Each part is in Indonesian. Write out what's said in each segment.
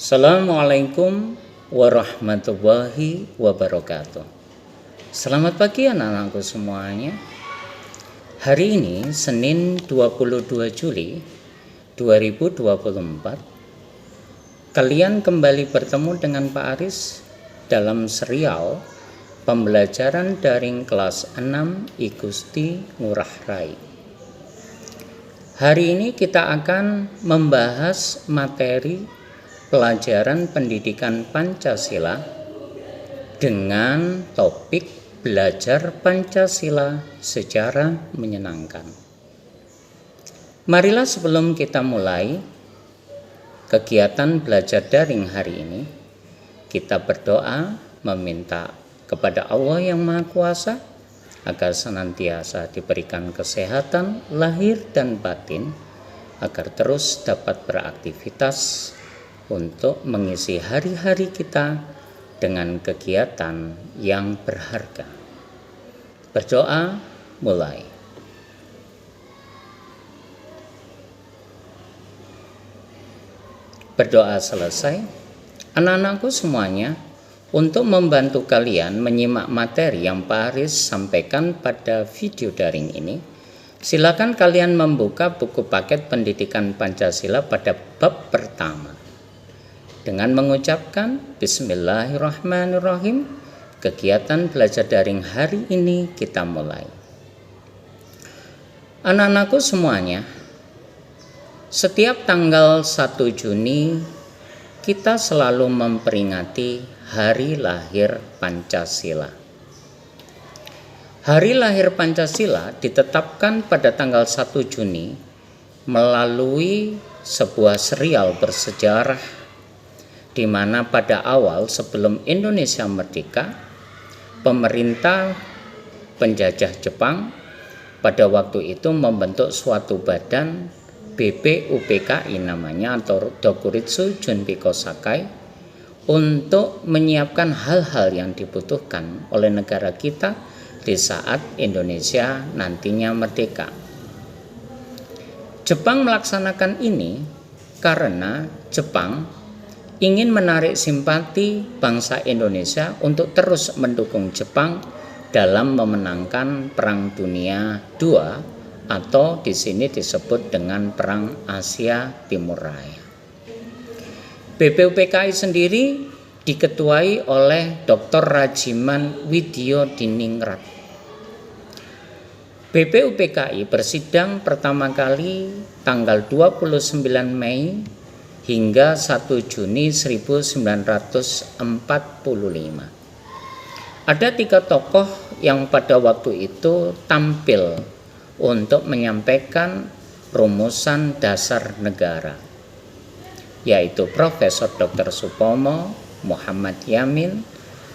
Assalamualaikum warahmatullahi wabarakatuh. Selamat pagi anak-anakku semuanya. Hari ini Senin 22 Juli 2024. Kalian kembali bertemu dengan Pak Aris dalam serial pembelajaran daring kelas 6 I Gusti Ngurah Rai. Hari ini kita akan membahas materi pelajaran pendidikan Pancasila dengan topik belajar Pancasila secara menyenangkan. Marilah sebelum kita mulai kegiatan belajar daring hari ini, kita berdoa meminta kepada Allah yang Maha Kuasa agar senantiasa diberikan kesehatan lahir dan batin, agar terus dapat beraktivitas untuk mengisi hari-hari kita dengan kegiatan yang berharga. Berdoa mulai. Berdoa selesai, anak-anakku semuanya, untuk membantu kalian menyimak materi yang Pak Aris sampaikan pada video daring ini, silakan kalian membuka buku paket pendidikan Pancasila pada bab pertama. Dengan mengucapkan Bismillahirrahmanirrahim, kegiatan belajar daring hari ini kita mulai. Anak-anakku semuanya, setiap tanggal 1 Juni kita selalu memperingati Hari Lahir Pancasila. Hari Lahir Pancasila ditetapkan pada tanggal 1 Juni melalui sebuah serial bersejarah di mana pada awal sebelum Indonesia merdeka, pemerintah penjajah Jepang pada waktu itu membentuk suatu badan BPUPKI namanya, atau Dokuritsu Junpiko Sakai, untuk menyiapkan hal-hal yang dibutuhkan oleh negara kita di saat Indonesia nantinya merdeka. Jepang melaksanakan ini karena Jepang ingin menarik simpati bangsa Indonesia untuk terus mendukung Jepang dalam memenangkan Perang Dunia II, atau di sini disebut dengan Perang Asia Timur Raya. BPUPKI sendiri diketuai oleh Dr. Rajiman Widyodiningrat. BPUPKI bersidang pertama kali tanggal 29 Mei hingga 1 Juni 1945. Ada 3 tokoh yang pada waktu itu tampil untuk menyampaikan rumusan dasar negara, yaitu Profesor Dr. Supomo, Muhammad Yamin,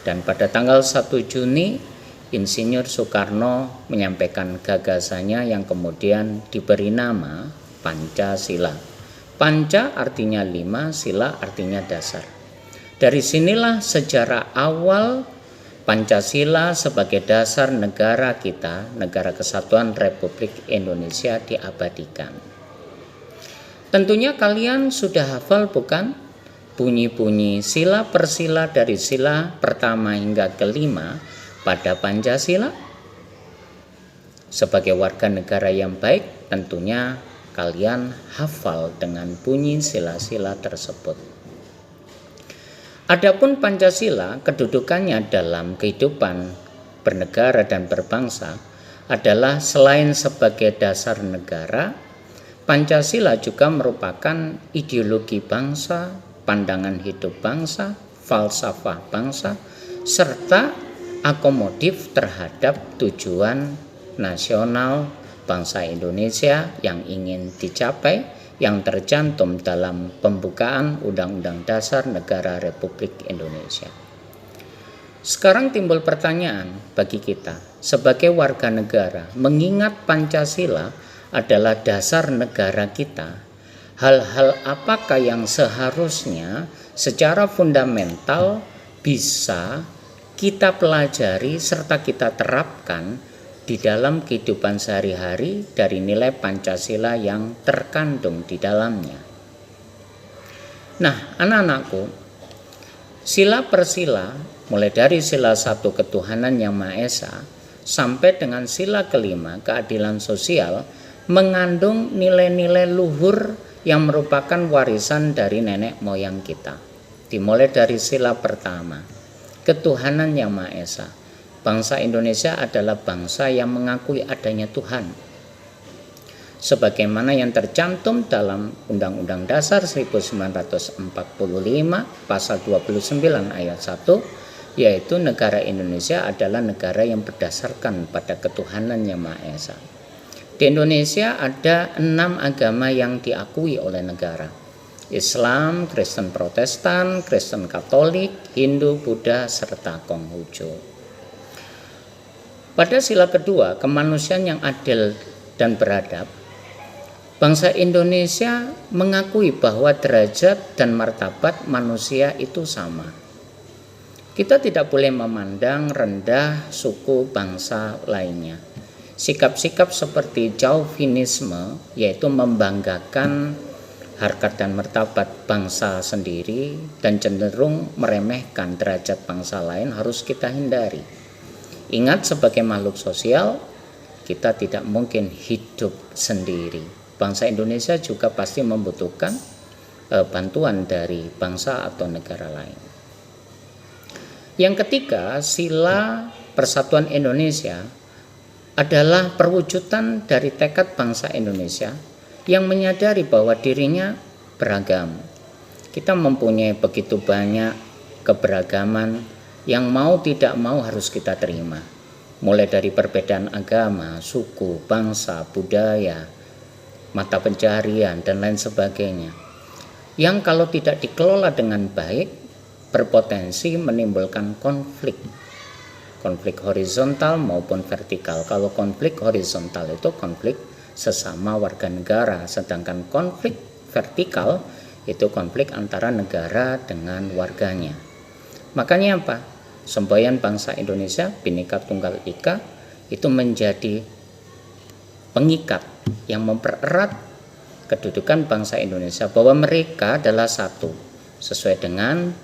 dan pada tanggal 1 Juni Insinyur Soekarno menyampaikan gagasannya yang kemudian diberi nama Pancasila. Panca artinya 5, sila artinya dasar. Dari sinilah sejarah awal Pancasila sebagai dasar negara kita, Negara Kesatuan Republik Indonesia, diabadikan. Tentunya kalian sudah hafal bukan bunyi-bunyi sila per sila dari sila pertama hingga kelima pada Pancasila? Sebagai warga negara yang baik, tentunya kalian hafal dengan bunyi sila-sila tersebut. Adapun Pancasila, kedudukannya dalam kehidupan bernegara dan berbangsa adalah selain sebagai dasar negara, Pancasila juga merupakan ideologi bangsa, pandangan hidup bangsa, falsafah bangsa, serta akomodatif terhadap tujuan nasional bangsa Indonesia yang ingin dicapai, yang tercantum dalam pembukaan Undang-Undang Dasar Negara Republik Indonesia. Sekarang timbul pertanyaan bagi kita sebagai warga negara, mengingat Pancasila adalah dasar negara kita, hal-hal apakah yang seharusnya secara fundamental bisa kita pelajari serta kita terapkan di dalam kehidupan sehari-hari dari nilai Pancasila yang terkandung di dalamnya. Nah, anak-anakku, sila per sila, mulai dari sila 1 ketuhanan yang Maha Esa sampai dengan sila kelima keadilan sosial, mengandung nilai-nilai luhur yang merupakan warisan dari nenek moyang kita. Dimulai dari sila pertama, ketuhanan yang Maha Esa. Bangsa Indonesia adalah bangsa yang mengakui adanya Tuhan, sebagaimana yang tercantum dalam Undang-Undang Dasar 1945 pasal 29 ayat 1, yaitu negara Indonesia adalah negara yang berdasarkan pada ketuhanan yang Maha Esa. Di Indonesia ada 6 agama yang diakui oleh negara: Islam, Kristen Protestan, Kristen Katolik, Hindu, Buddha, serta Konghucu. Pada sila kedua, kemanusiaan yang adil dan beradab, bangsa Indonesia mengakui bahwa derajat dan martabat manusia itu sama. Kita tidak boleh memandang rendah suku bangsa lainnya. Sikap-sikap seperti chauvinisme, yaitu membanggakan harkat dan martabat bangsa sendiri dan cenderung meremehkan derajat bangsa lain, harus kita hindari. Ingat, sebagai makhluk sosial, kita tidak mungkin hidup sendiri. Bangsa Indonesia juga pasti membutuhkan bantuan dari bangsa atau negara lain. Yang ketiga, sila persatuan Indonesia adalah perwujudan dari tekad bangsa Indonesia yang menyadari bahwa dirinya beragam. Kita mempunyai begitu banyak keberagaman yang mau tidak mau harus kita terima. Mulai dari perbedaan agama, suku, bangsa, budaya, mata pencaharian, dan lain sebagainya, yang kalau tidak dikelola dengan baik berpotensi menimbulkan konflik horizontal maupun vertikal. Kalau konflik horizontal itu konflik sesama warga negara, sedangkan konflik vertikal itu konflik antara negara dengan warganya. Makanya apa? Semboyan bangsa Indonesia Bhinneka Tunggal Ika itu menjadi pengikat yang mempererat kedudukan bangsa Indonesia, bahwa mereka adalah satu, sesuai dengan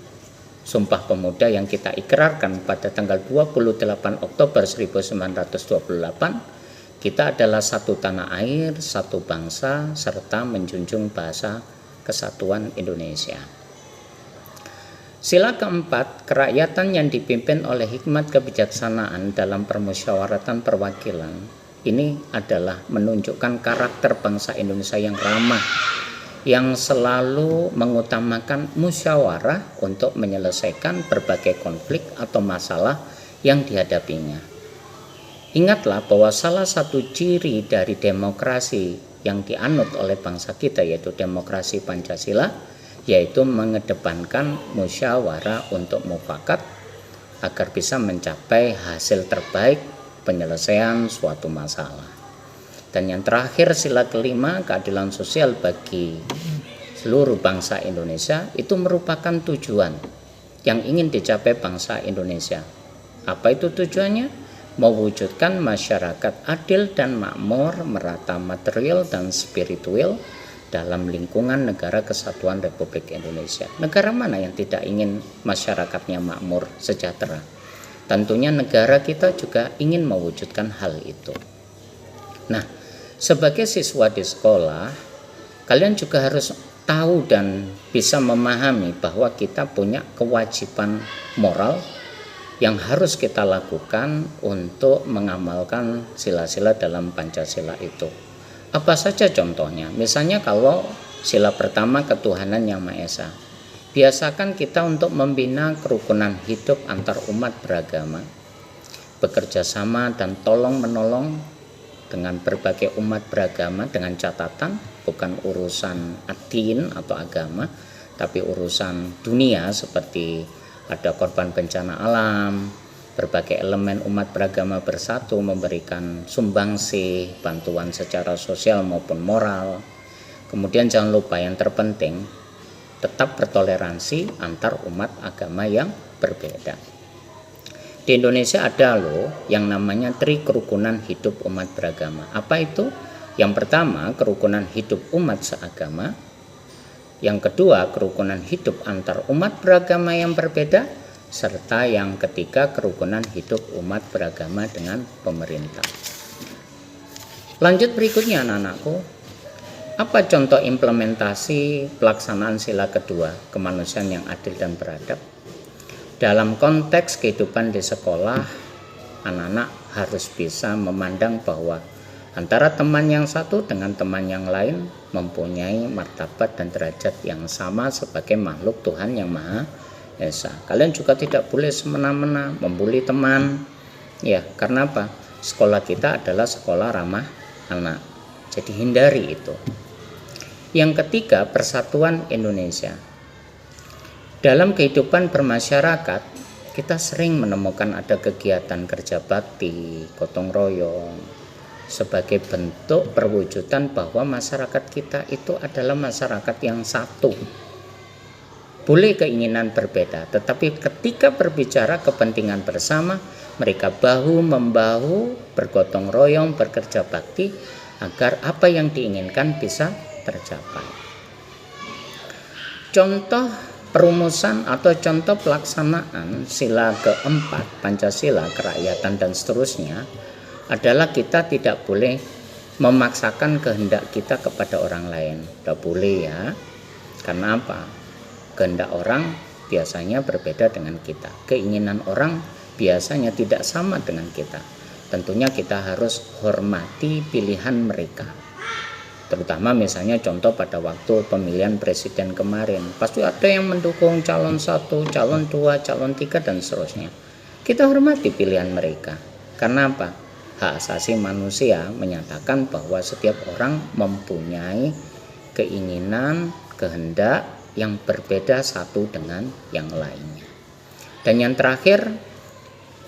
Sumpah Pemuda yang kita ikrarkan pada tanggal 28 Oktober 1928. Kita adalah satu tanah air, satu bangsa, serta menjunjung bahasa kesatuan Indonesia. Sila keempat, kerakyatan yang dipimpin oleh hikmat kebijaksanaan dalam permusyawaratan perwakilan. Ini adalah menunjukkan karakter bangsa Indonesia yang ramah, yang selalu mengutamakan musyawarah untuk menyelesaikan berbagai konflik atau masalah yang dihadapinya. Ingatlah bahwa salah satu ciri dari demokrasi yang dianut oleh bangsa kita, yaitu demokrasi Pancasila, yaitu mengedepankan musyawarah untuk mufakat agar bisa mencapai hasil terbaik penyelesaian suatu masalah. Dan yang terakhir, sila kelima, keadilan sosial bagi seluruh bangsa Indonesia, itu merupakan tujuan yang ingin dicapai bangsa Indonesia. Apa itu tujuannya? Mewujudkan masyarakat adil dan makmur, merata material dan spiritual dalam lingkungan negara kesatuan Republik Indonesia. Negara mana yang tidak ingin masyarakatnya makmur, sejahtera? Tentunya negara kita juga ingin mewujudkan hal itu. Nah, sebagai siswa di sekolah, kalian juga harus tahu dan bisa memahami bahwa kita punya kewajiban moral yang harus kita lakukan untuk mengamalkan sila-sila dalam Pancasila itu. Apa saja contohnya? Misalnya kalau sila pertama, ketuhanan yang Maha Esa. Biasakan kita untuk membina kerukunan hidup antar umat beragama, bekerja sama dan tolong menolong dengan berbagai umat beragama, dengan catatan bukan urusan adin atau agama, tapi urusan dunia, seperti ada korban bencana alam. Berbagai elemen umat beragama bersatu memberikan sumbangsih, bantuan secara sosial maupun moral. Kemudian jangan lupa yang terpenting, tetap bertoleransi antar umat agama yang berbeda. Di Indonesia ada loh yang namanya Tri Kerukunan Hidup Umat Beragama. Apa itu? Yang pertama, kerukunan hidup umat seagama. Yang kedua, kerukunan hidup antar umat beragama yang berbeda. Serta yang ketiga, kerukunan hidup umat beragama dengan pemerintah. Lanjut berikutnya anak-anakku. Apa contoh implementasi pelaksanaan sila kedua, kemanusiaan yang adil dan beradab? Dalam konteks kehidupan di sekolah, anak-anak harus bisa memandang bahwa antara teman yang satu dengan teman yang lain mempunyai martabat dan derajat yang sama sebagai makhluk Tuhan yang Maha Esa. Kalian juga tidak boleh semena-mena membuli teman. Ya, karena apa? Sekolah kita adalah sekolah ramah anak. Jadi hindari itu. Yang ketiga, persatuan Indonesia. Dalam kehidupan bermasyarakat, kita sering menemukan ada kegiatan kerja bakti, gotong royong, sebagai bentuk perwujudan bahwa masyarakat kita itu adalah masyarakat yang satu. Boleh keinginan berbeda, tetapi ketika berbicara kepentingan bersama, mereka bahu-membahu, bergotong royong, bekerja bakti, agar apa yang diinginkan bisa tercapai. Contoh perumusan atau contoh pelaksanaan sila keempat, Pancasila, kerakyatan, dan seterusnya, adalah kita tidak boleh memaksakan kehendak kita kepada orang lain. Tidak boleh ya. Karena apa? Kehendak orang biasanya berbeda dengan kita. Keinginan orang biasanya tidak sama dengan kita. Tentunya kita harus hormati pilihan mereka. Terutama misalnya contoh pada waktu pemilihan presiden kemarin. Pasti ada yang mendukung calon 1, calon 2, calon 3, dan seterusnya. Kita hormati pilihan mereka. Karena apa? Hak asasi manusia menyatakan bahwa setiap orang mempunyai keinginan, kehendak yang berbeda satu dengan yang lainnya. Dan yang terakhir,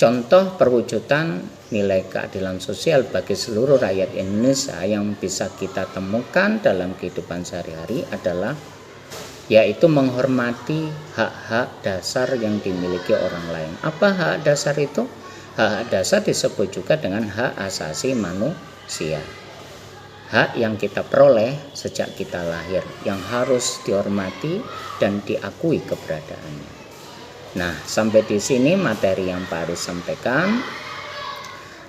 contoh perwujudan nilai keadilan sosial bagi seluruh rakyat Indonesia yang bisa kita temukan dalam kehidupan sehari-hari adalah yaitu menghormati hak-hak dasar yang dimiliki orang lain. Apa hak dasar itu? Hak dasar disebut juga dengan hak asasi manusia. Hak yang kita peroleh sejak kita lahir, yang harus dihormati dan diakui keberadaannya. Nah, sampai di sini materi yang Pak Aris sampaikan.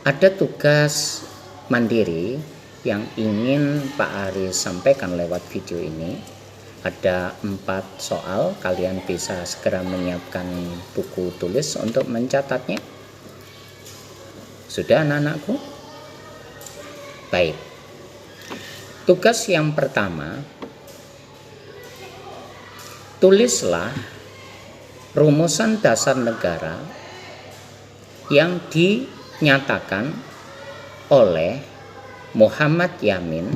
Ada tugas mandiri yang ingin Pak Aris sampaikan lewat video ini. Ada 4 soal, kalian bisa segera menyiapkan buku tulis untuk mencatatnya. Sudah anak-anakku? Baik. Tugas yang pertama, tulislah rumusan dasar negara yang dinyatakan oleh Muhammad Yamin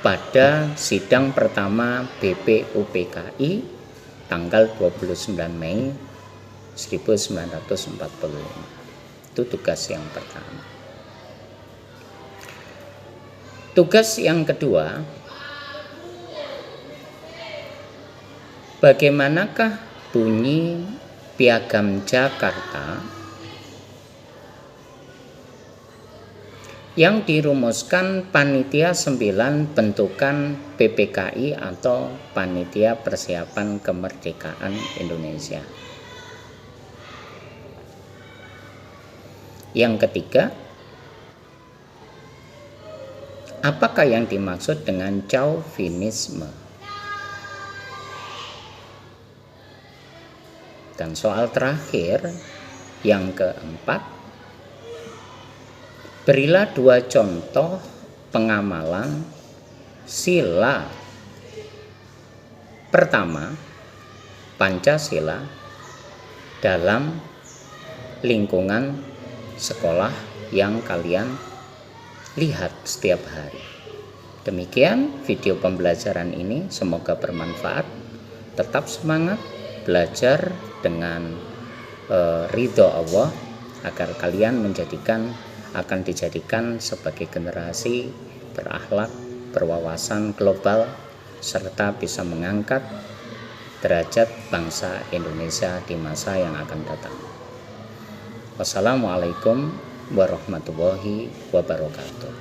pada sidang pertama BPUPKI tanggal 29 Mei 1945. Itu tugas yang pertama. Tugas yang kedua, bagaimanakah bunyi Piagam Jakarta yang dirumuskan Panitia 9 bentukan PPKI atau Panitia Persiapan Kemerdekaan Indonesia. Yang ketiga, apakah yang dimaksud dengan chauvinisme? Dan soal terakhir, yang keempat, berilah 2 contoh pengamalan sila pertama Pancasila dalam lingkungan sekolah yang kalian lihat setiap hari. Demikian video pembelajaran ini, semoga bermanfaat. Tetap semangat belajar dengan ridho Allah agar kalian akan dijadikan sebagai generasi berakhlak, berwawasan global, serta bisa mengangkat derajat bangsa Indonesia di masa yang akan datang. Wassalamualaikum warahmatullahi wabarakatuh.